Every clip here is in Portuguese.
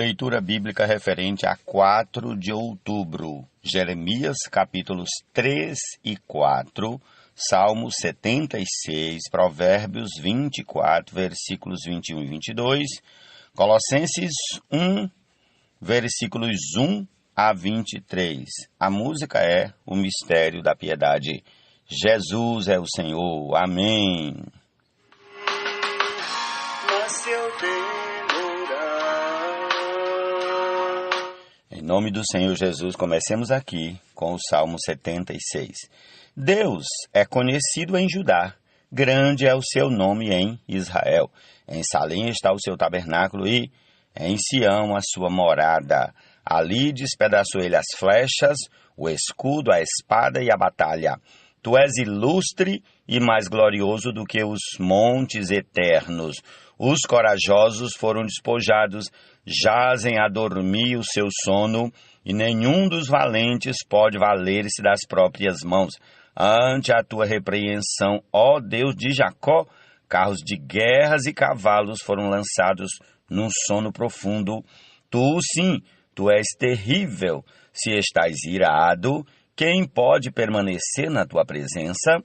Leitura bíblica referente a 4 de outubro, Jeremias capítulos 3 e 4, Salmos 76, Provérbios 24, versículos 21 e 22, Colossenses 1, versículos 1 a 23. A música é O Mistério da Piedade. Jesus é o Senhor. Amém. Em nome do Senhor Jesus, comecemos aqui com o Salmo 76. Deus é conhecido em Judá, grande é o seu nome em Israel. Em Salém está o seu tabernáculo e em Sião a sua morada. Ali despedaçou ele as flechas, o escudo, a espada e a batalha. Tu és ilustre e mais glorioso do que os montes eternos. Os corajosos foram despojados, jazem a dormir o seu sono, e nenhum dos valentes pode valer-se das próprias mãos. Ante a tua repreensão, ó Deus de Jacó, carros de guerras e cavalos foram lançados num sono profundo. Tu, sim, tu és terrível. Se estás irado, quem pode permanecer na tua presença?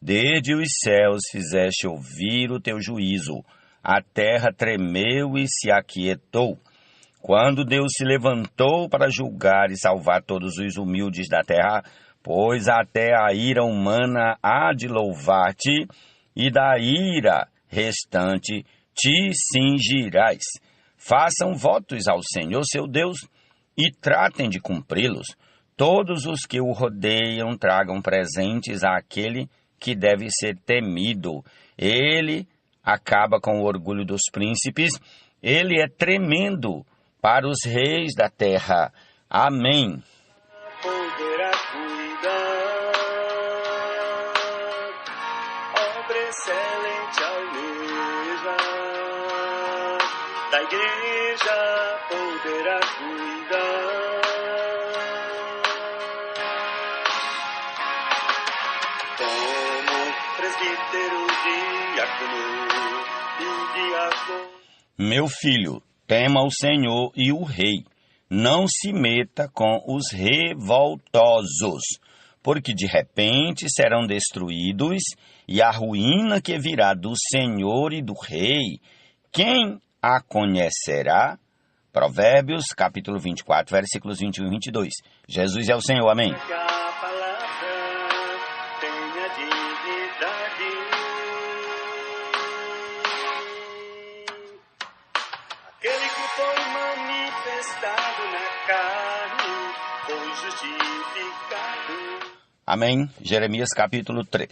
Desde os céus fizeste ouvir o teu juízo. A terra tremeu e se aquietou. Quando Deus se levantou para julgar e salvar todos os humildes da terra, pois até a ira humana há de louvar-te, e da ira restante te cingirás. Façam votos ao Senhor seu Deus e tratem de cumpri-los. Todos os que o rodeiam tragam presentes àquele que deve ser temido. Ele acaba com o orgulho dos príncipes. Ele é tremendo para os reis da terra. Amém. Poderá cuidar, obra excelente almeja, da igreja poderá cuidar. Como presbítero, diácono e diácono. Meu filho, tema o Senhor e o rei. Não se meta com os revoltosos, porque de repente serão destruídos, e a ruína que virá do Senhor e do rei, quem a conhecerá? Provérbios, capítulo 24, versículos 21 e 22. Jesus é o Senhor, amém. A palavra tenha dignidade. Aquele que foi manifestado na carne foi justificado. Amém. Jeremias capítulo 3.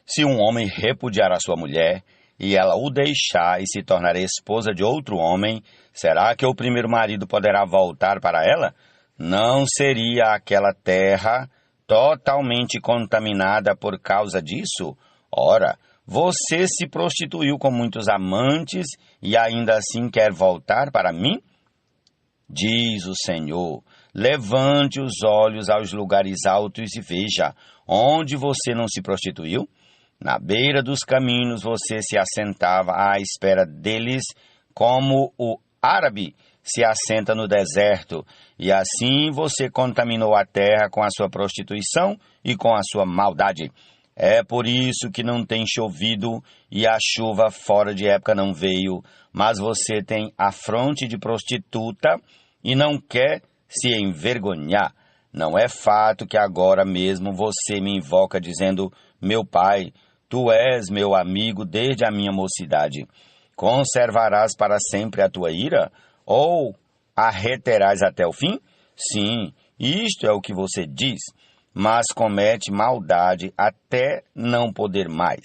Se um homem repudiar a sua mulher, e ela o deixar e se tornar esposa de outro homem, será que o primeiro marido poderá voltar para ela? Não seria aquela terra totalmente contaminada por causa disso? Ora, você se prostituiu com muitos amantes e ainda assim quer voltar para mim? Diz o Senhor, levante os olhos aos lugares altos e veja, onde você não se prostituiu? Na beira dos caminhos você se assentava à espera deles, como o árabe se assenta no deserto, e assim você contaminou a terra com a sua prostituição e com a sua maldade. É por isso que não tem chovido e a chuva fora de época não veio, mas você tem a fronte de prostituta e não quer se envergonhar. Não é fato que agora mesmo você me invoca dizendo, meu pai, tu és meu amigo desde a minha mocidade. Conservarás para sempre a tua ira? Ou a reterás até o fim? Sim, isto é o que você diz, mas comete maldade até não poder mais.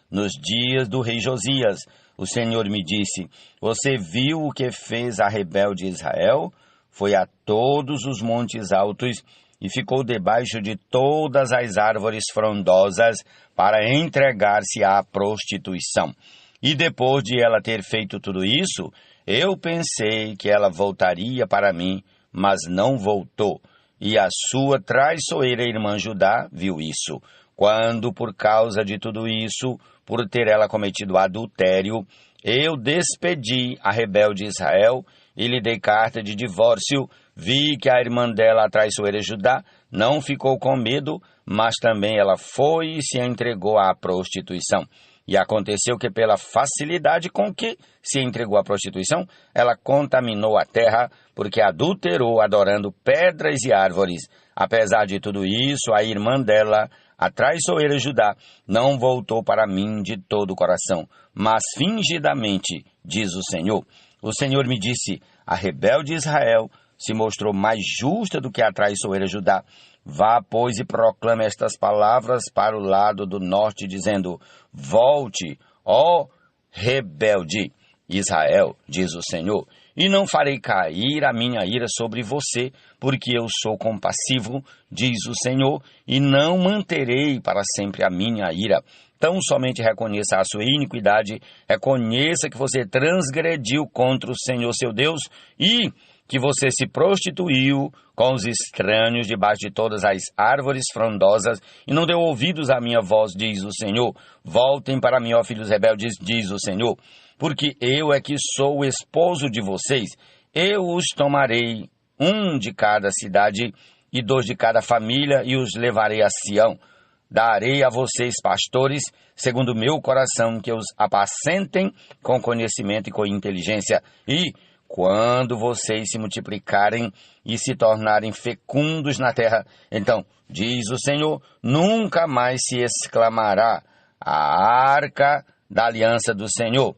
Nos dias do rei Josias, o Senhor me disse, você viu o que fez a rebelde Israel? Foi a todos os montes altos e ficou debaixo de todas as árvores frondosas para entregar-se à prostituição. E depois de ela ter feito tudo isso, eu pensei que ela voltaria para mim, mas não voltou. E a sua traiçoeira irmã Judá viu isso. Quando, por causa de tudo isso, por ter ela cometido adultério, eu despedi a rebelde Israel e lhe dei carta de divórcio. Vi que a irmã dela, a traiçoeira Judá, não ficou com medo, mas também ela foi e se entregou à prostituição. E aconteceu que pela facilidade com que se entregou à prostituição, ela contaminou a terra, porque adulterou adorando pedras e árvores. Apesar de tudo isso, a irmã dela, a traiçoeira Judá, não voltou para mim de todo o coração, mas fingidamente, diz o Senhor. O Senhor me disse, a rebelde Israel se mostrou mais justa do que a traiçoeira Judá. Vá, pois, e proclame estas palavras para o lado do norte, dizendo, volte, ó rebelde Israel, diz o Senhor, e não farei cair a minha ira sobre você, porque eu sou compassivo, diz o Senhor, e não manterei para sempre a minha ira. Tão somente reconheça a sua iniquidade, reconheça que você transgrediu contra o Senhor seu Deus e que você se prostituiu com os estranhos debaixo de todas as árvores frondosas e não deu ouvidos à minha voz, diz o Senhor. Voltem para mim, ó filhos rebeldes, diz o Senhor, porque eu é que sou o esposo de vocês. Eu os tomarei, um de cada cidade e 2 de cada família, e os levarei a Sião. Darei a vocês pastores, segundo o meu coração, que os apacentem com conhecimento e com inteligência. E quando vocês se multiplicarem e se tornarem fecundos na terra, então, diz o Senhor, nunca mais se exclamará a arca da aliança do Senhor.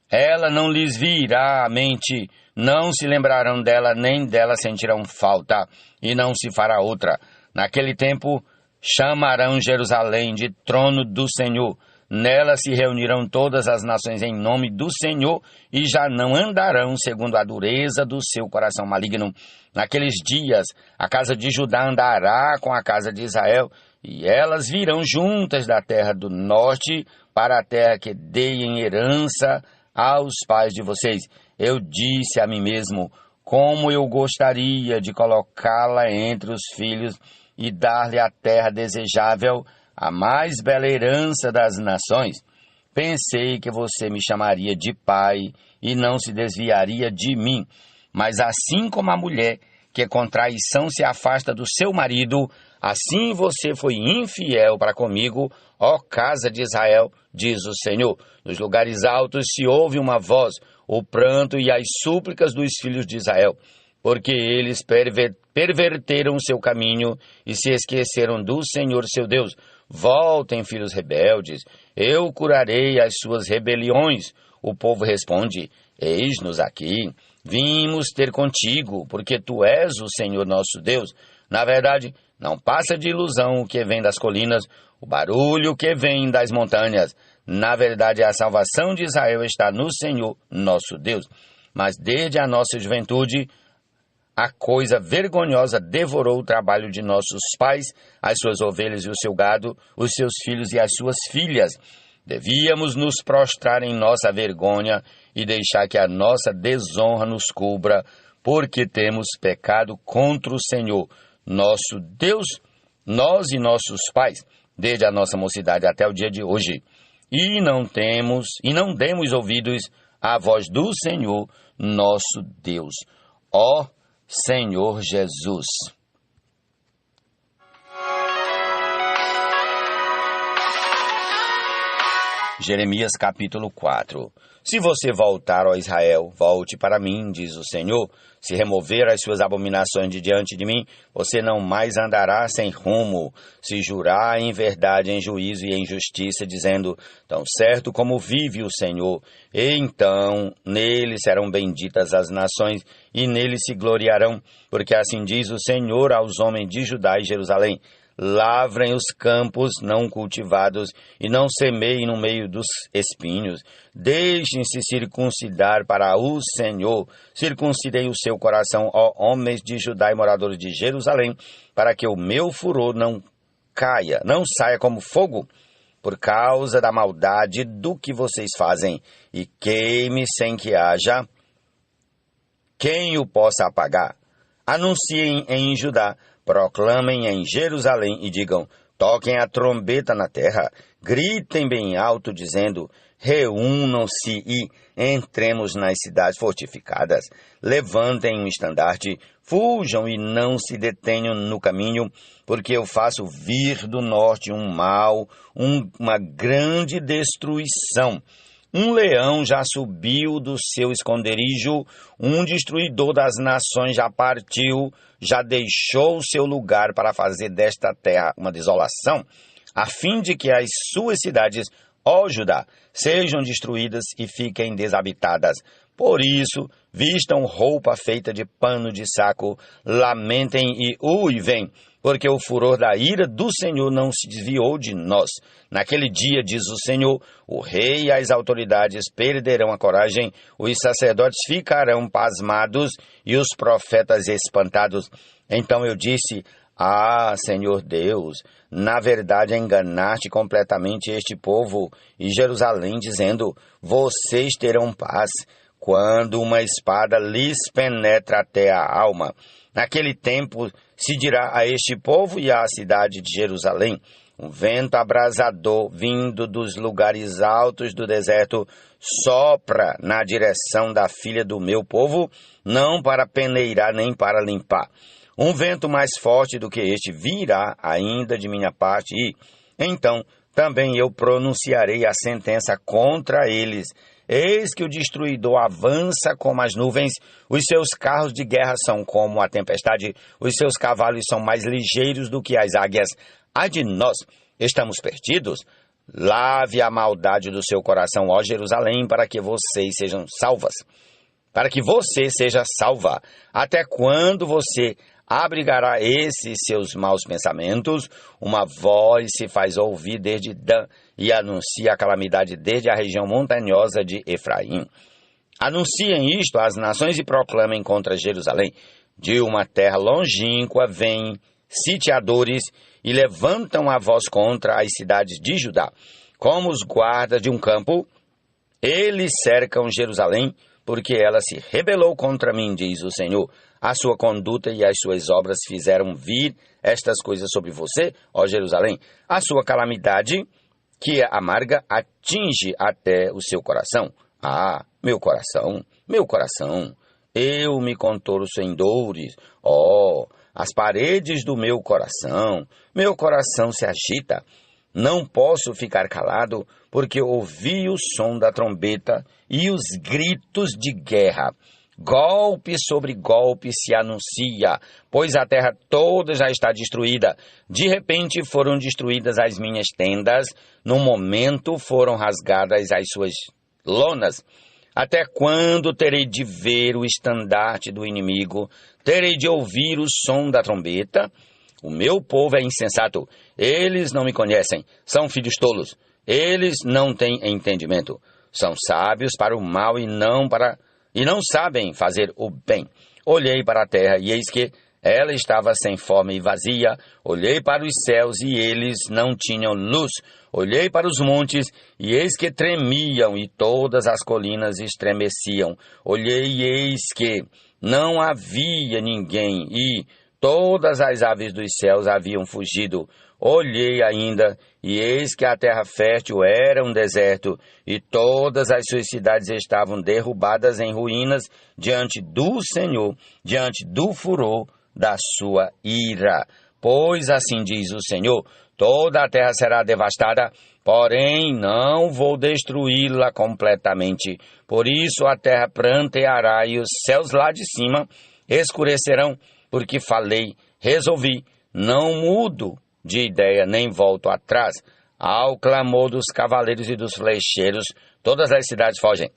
Ela não lhes virá à mente, não se lembrarão dela, nem dela sentirão falta, e não se fará outra. Naquele tempo, chamarão Jerusalém de trono do Senhor. Nela se reunirão todas as nações em nome do Senhor e já não andarão segundo a dureza do seu coração maligno. Naqueles dias, a casa de Judá andará com a casa de Israel e elas virão juntas da terra do norte para a terra que dei em herança aos pais de vocês. Eu disse a mim mesmo, como eu gostaria de colocá-la entre os filhos e dar-lhe a terra desejável, a mais bela herança das nações. Pensei que você me chamaria de pai e não se desviaria de mim. Mas assim como a mulher que com traição se afasta do seu marido, assim você foi infiel para comigo, ó casa de Israel, diz o Senhor. Nos lugares altos se ouve uma voz, o pranto e as súplicas dos filhos de Israel, porque eles perverteram o seu caminho e se esqueceram do Senhor seu Deus. Voltem, filhos rebeldes, eu curarei as suas rebeliões. O povo responde, eis-nos aqui, vimos ter contigo, porque tu és o Senhor nosso Deus. Na verdade, não passa de ilusão o que vem das colinas, o barulho que vem das montanhas. Na verdade, a salvação de Israel está no Senhor nosso Deus. Mas desde a nossa juventude, a coisa vergonhosa devorou o trabalho de nossos pais, as suas ovelhas e o seu gado, os seus filhos e as suas filhas. Devíamos nos prostrar em nossa vergonha e deixar que a nossa desonra nos cubra, porque temos pecado contra o Senhor, nosso Deus, nós e nossos pais, desde a nossa mocidade até o dia de hoje. E não demos ouvidos à voz do Senhor, nosso Deus. Ó Senhor Jesus. Jeremias capítulo 4. Se você voltar, ó Israel, volte para mim, diz o Senhor. Se remover as suas abominações de diante de mim, você não mais andará sem rumo. Se jurar em verdade, em juízo e em justiça, dizendo, tão certo como vive o Senhor, então nele serão benditas as nações e nele se gloriarão, porque assim diz o Senhor aos homens de Judá e Jerusalém. Lavrem os campos não cultivados e não semeiem no meio dos espinhos. Deixem-se circuncidar para o Senhor. Circuncidei o seu coração, ó homens de Judá e moradores de Jerusalém, para que o meu furor não saia como fogo, por causa da maldade do que vocês fazem, e queime sem que haja quem o possa apagar. Anunciem em Judá, proclamem em Jerusalém e digam, toquem a trombeta na terra, gritem bem alto, dizendo, reúnam-se e entremos nas cidades fortificadas. Levantem um estandarte, fujam e não se detenham no caminho, porque eu faço vir do norte um mal, uma grande destruição. Um leão já subiu do seu esconderijo, um destruidor das nações já partiu, já deixou o seu lugar para fazer desta terra uma desolação, a fim de que as suas cidades, ó Judá, sejam destruídas e fiquem desabitadas. Por isso, vistam roupa feita de pano de saco, lamentem e uivem, porque o furor da ira do Senhor não se desviou de nós. Naquele dia, diz o Senhor, o rei e as autoridades perderão a coragem, os sacerdotes ficarão pasmados e os profetas espantados. Então eu disse: ah, Senhor Deus, na verdade enganaste completamente este povo e Jerusalém, dizendo: vocês terão paz, quando uma espada lhes penetra até a alma. Naquele tempo se dirá a este povo e à cidade de Jerusalém: um vento abrasador vindo dos lugares altos do deserto sopra na direção da filha do meu povo, não para peneirar nem para limpar. Um vento mais forte do que este virá ainda de minha parte e, então, também eu pronunciarei a sentença contra eles. Eis que o destruidor avança como as nuvens, os seus carros de guerra são como a tempestade, os seus cavalos são mais ligeiros do que as águias. Ai de nós, estamos perdidos? Lave a maldade do seu coração, ó Jerusalém, para que vocês sejam salvas. Para que você seja salva. Até quando você abrigará esses seus maus pensamentos? Uma voz se faz ouvir desde Dan e anuncia a calamidade desde a região montanhosa de Efraim. Anunciem isto às nações e proclamem contra Jerusalém. De uma terra longínqua vêm sitiadores e levantam a voz contra as cidades de Judá. Como os guardas de um campo, eles cercam Jerusalém, porque ela se rebelou contra mim, diz o Senhor. A sua conduta e as suas obras fizeram vir estas coisas sobre você, ó Jerusalém. A sua calamidade, que é amarga, atinge até o seu coração. Ah, meu coração, eu me contorço em dores. Oh, as paredes do meu coração se agita. Não posso ficar calado, porque ouvi o som da trombeta e os gritos de guerra. Golpe sobre golpe se anuncia, pois a terra toda já está destruída. De repente foram destruídas as minhas tendas, no momento foram rasgadas as suas lonas. Até quando terei de ver o estandarte do inimigo? Terei de ouvir o som da trombeta? O meu povo é insensato, eles não me conhecem, são filhos tolos, eles não têm entendimento, são sábios para o mal e não sabem fazer o bem. Olhei para a terra e eis que ela estava sem forma e vazia. Olhei para os céus e eles não tinham luz. Olhei para os montes e eis que tremiam e todas as colinas estremeciam. Olhei e eis que não havia ninguém e todas as aves dos céus haviam fugido. Olhei ainda, e eis que a terra fértil era um deserto, e todas as suas cidades estavam derrubadas em ruínas diante do Senhor, diante do furor da sua ira. Pois assim diz o Senhor, toda a terra será devastada, porém não vou destruí-la completamente. Por isso a terra pranteará e os céus lá de cima escurecerão, porque falei, resolvi, não mudo de ideia, nem volto atrás. Ao clamor dos cavaleiros e dos flecheiros, todas as cidades fogem.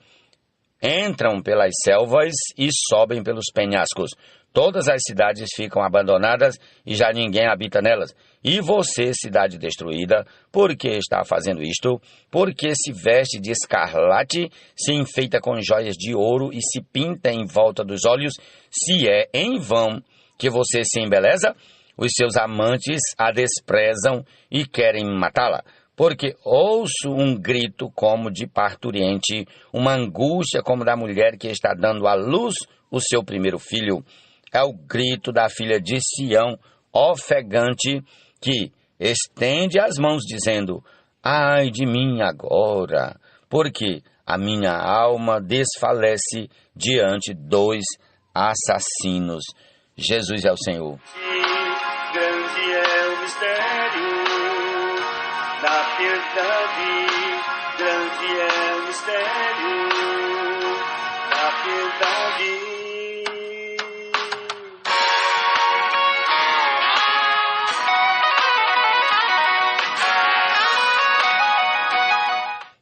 Entram pelas selvas e sobem pelos penhascos. Todas as cidades ficam abandonadas e já ninguém habita nelas. E você, cidade destruída, por que está fazendo isto? Porque se veste de escarlate, se enfeita com joias de ouro e se pinta em volta dos olhos? Se é em vão que você se embeleza, os seus amantes a desprezam e querem matá-la. Porque ouço um grito como de parturiente, uma angústia como da mulher que está dando à luz o seu primeiro filho. É o grito da filha de Sião, ofegante, que estende as mãos dizendo, ai de mim agora, porque a minha alma desfalece diante dos assassinos. Jesus é o Senhor. Grande é o mistério da piedade. Grande é o mistério da piedade.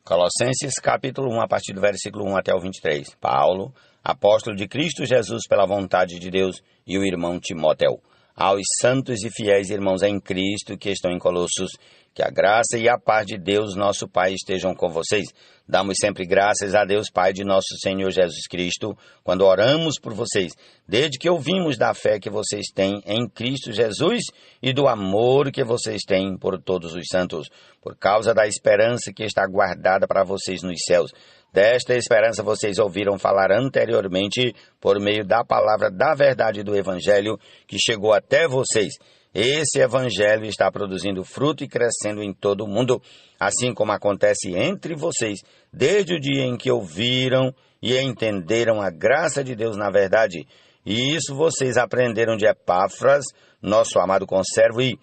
Colossenses capítulo 1, a partir do versículo 1 até o 23. Paulo, apóstolo de Cristo Jesus pela vontade de Deus, e o irmão Timóteo. Aos santos e fiéis irmãos em Cristo que estão em Colossos, que a graça e a paz de Deus, nosso Pai, estejam com vocês. Damos sempre graças a Deus, Pai de nosso Senhor Jesus Cristo, quando oramos por vocês, desde que ouvimos da fé que vocês têm em Cristo Jesus e do amor que vocês têm por todos os santos, por causa da esperança que está guardada para vocês nos céus. Desta esperança vocês ouviram falar anteriormente por meio da palavra da verdade do Evangelho que chegou até vocês. Esse Evangelho está produzindo fruto e crescendo em todo o mundo, assim como acontece entre vocês, desde o dia em que ouviram e entenderam a graça de Deus na verdade. E isso vocês aprenderam de Epáfras, nosso amado conservo, e,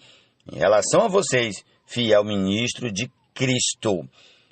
em relação a vocês, fiel ministro de Cristo,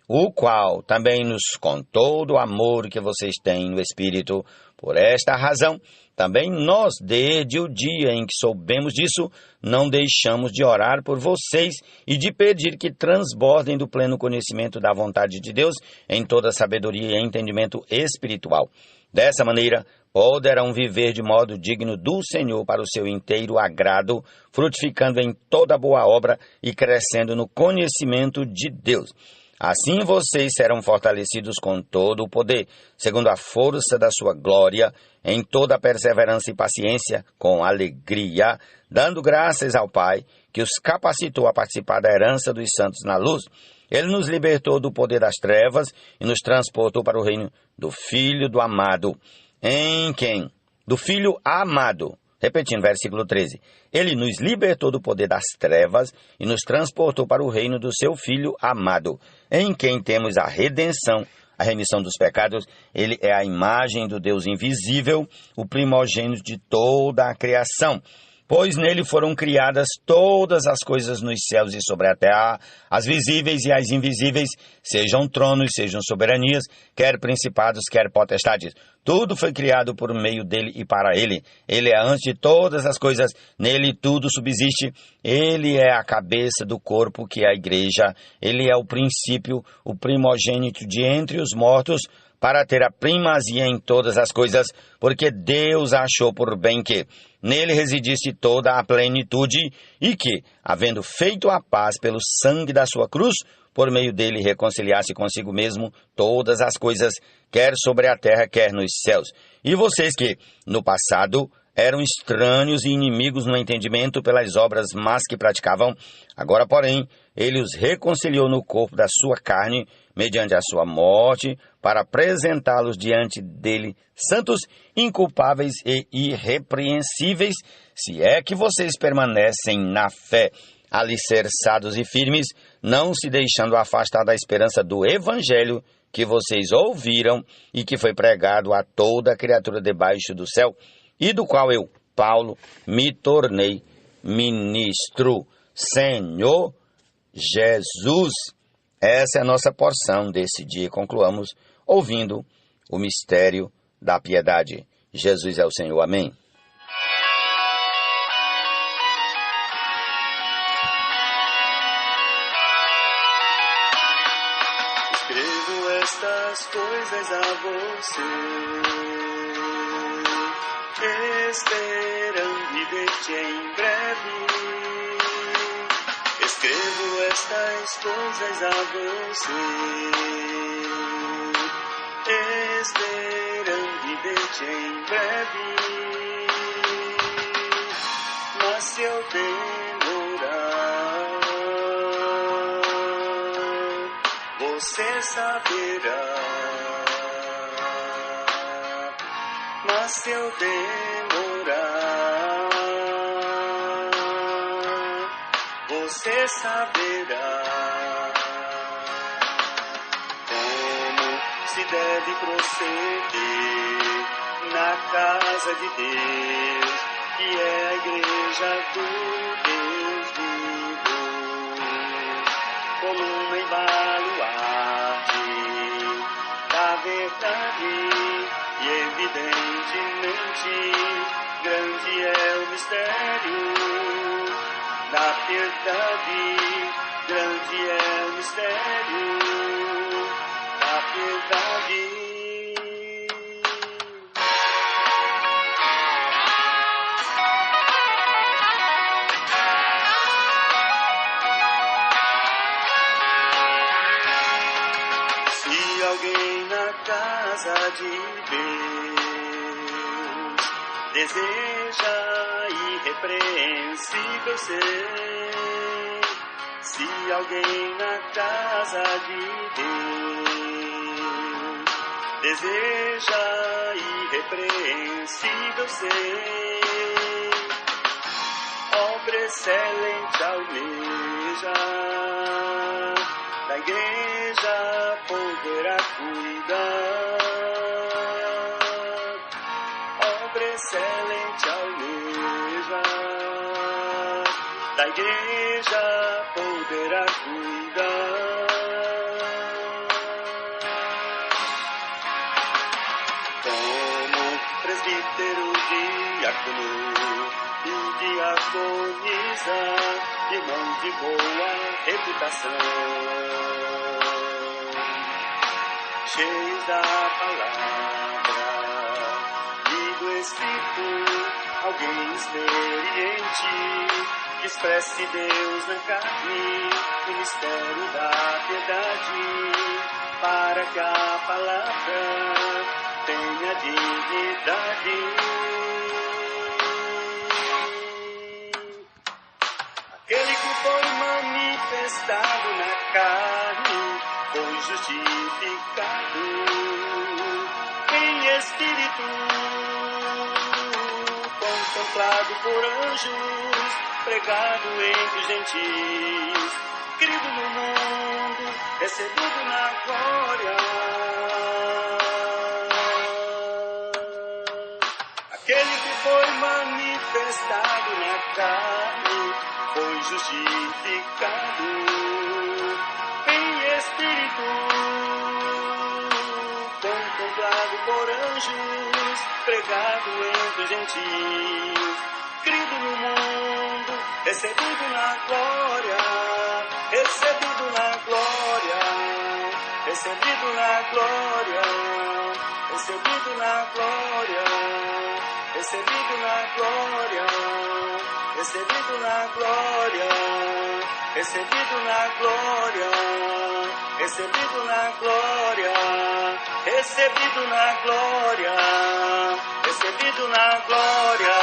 o qual também nos contou do amor que vocês têm no Espírito. Por esta razão, também nós, desde o dia em que soubemos disso, não deixamos de orar por vocês e de pedir que transbordem do pleno conhecimento da vontade de Deus em toda sabedoria e entendimento espiritual. Dessa maneira, poderão viver de modo digno do Senhor para o seu inteiro agrado, frutificando em toda boa obra e crescendo no conhecimento de Deus. Assim vocês serão fortalecidos com todo o poder, segundo a força da sua glória, em toda a perseverança e paciência, com alegria, dando graças ao Pai, que os capacitou a participar da herança dos santos na luz. Ele nos libertou do poder das trevas e nos transportou para o reino do Filho do Amado, em quem? Do Filho amado. Repetindo, versículo 13. Ele nos libertou do poder das trevas e nos transportou para o reino do seu Filho amado, em quem temos a redenção, a remissão dos pecados. Ele é a imagem do Deus invisível, o primogênito de toda a criação. Pois nele foram criadas todas as coisas nos céus e sobre a terra, as visíveis e as invisíveis, sejam tronos, sejam soberanias, quer principados, quer potestades. Tudo foi criado por meio dele e para ele. Ele é antes de todas as coisas, nele tudo subsiste. Ele é a cabeça do corpo, que é a igreja. Ele é o princípio, o primogênito de entre os mortos, para ter a primazia em todas as coisas, porque Deus achou por bem que nele residisse toda a plenitude, e que, havendo feito a paz pelo sangue da sua cruz, por meio dele reconciliasse consigo mesmo todas as coisas, quer sobre a terra, quer nos céus. E vocês que, no passado, eram estranhos e inimigos no entendimento pelas obras más que praticavam, agora, porém, ele os reconciliou no corpo da sua carne, mediante a sua morte, para apresentá-los diante dele santos, inculpáveis e irrepreensíveis, se é que vocês permanecem na fé, alicerçados e firmes, não se deixando afastar da esperança do Evangelho que vocês ouviram e que foi pregado a toda criatura debaixo do céu, e do qual eu, Paulo, me tornei ministro. Senhor Jesus, essa é a nossa porção desse dia. Concluamos ouvindo o mistério da piedade. Jesus é o Senhor. Amém. Escrevo estas coisas a você, esperando e ver-te em breve. Escrevo estas coisas a você, esperando e ver-te em breve. Mas se eu demorar, você saberá. Mas se eu demorar, você saberá. se deve prosseguir na casa de Deus, que é a igreja do Deus vivo, coluna e baluarte da verdade, e evidentemente grande é o mistério da piedade, grande é o mistério da piedade. Se alguém na casa de Deus deseja irrepreensível ser, se alguém na casa de Deus deseja irrepreensível ser, obra excelente almeja, da igreja poderá cuidar, obra excelente almeja, da igreja poderá cuidar. Como presbítero, diácono e diaconisa, irmãos de boa reputação, cheios da palavra e do Espírito, alguém experiente, que expresse Deus na carne, o mistério da piedade, para que a palavra tenha dignidade. Aquele que foi manifestado na carne, foi justificado em espírito, contemplado por anjos, pregado entre os gentis, crido no mundo, recebido na glória. Aquele que foi manifestado na carne, foi justificado em espírito, contemplado por anjos, pregado entre os gentis, crido no mundo, recebido na glória, recebido na glória, recebido na glória, recebido na glória, recebido na glória, recebido na glória, recebido na glória, recebido na glória, recebido na glória, recebido na glória.